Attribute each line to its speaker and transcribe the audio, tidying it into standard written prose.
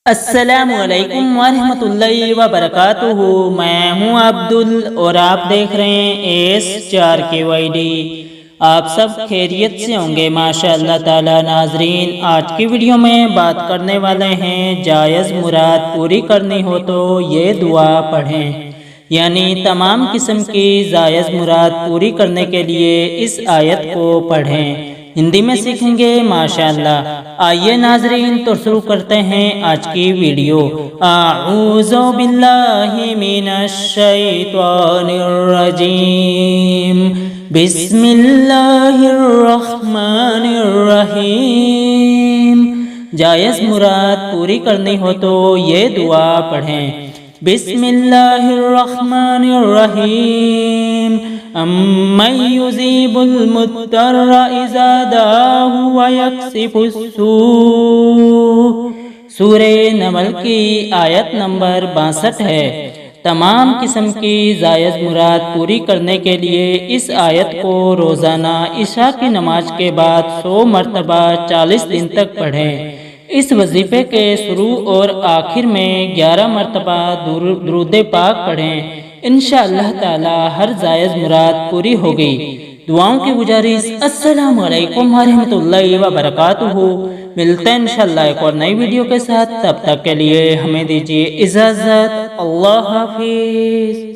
Speaker 1: السلام علیکم ورحمۃ اللہ وبرکاتہ۔ میں ہوں عبدل اور آپ دیکھ رہے ہیں AS.4kyd۔ آپ سب خیریت سے ہوں گے ماشاء اللہ تعالی۔ ناظرین، آج کی ویڈیو میں بات کرنے والے ہیں جائز مراد پوری کرنی ہو تو یہ دعا پڑھیں، یعنی تمام قسم کی جائز مراد پوری کرنے کے لیے اس آیت کو پڑھیں۔ ہندی میں سیکھیں گے ماشاءاللہ۔ آئیے ناظرین تو شروع کرتے ہیں آج کی ویڈیو۔ اعوذ باللہ من الشیطان الرجیم، بسم اللہ الرحمن الرحیم۔ جائز مراد پوری کرنی ہو تو یہ دعا پڑھیں۔ بسم اللہ الرحمن الرحیم، امن یجیب المضطر اذا دعاہ ویکشف السوء۔ سورہ نمل کی آیت نمبر 62 ہے۔ تمام قسم کی جائز مراد پوری کرنے کے لیے اس آیت کو روزانہ عشاء کی نماز کے بعد 100 مرتبہ 40 دن تک پڑھیں۔ اس وظیفے کے شروع اور آخر میں 11 مرتبہ درود پاک پڑھیں۔ انشاءاللہ تعالی ہر جائز مراد پوری ہوگی۔ دعاؤں کی گزارش۔ السلام علیکم ورحمۃ اللہ وبرکاتہ۔ ملتے ہیں انشاءاللہ ایک اور نئی ویڈیو کے ساتھ، تب تک کے لیے ہمیں دیجیے اجازت۔ اللہ حافظ۔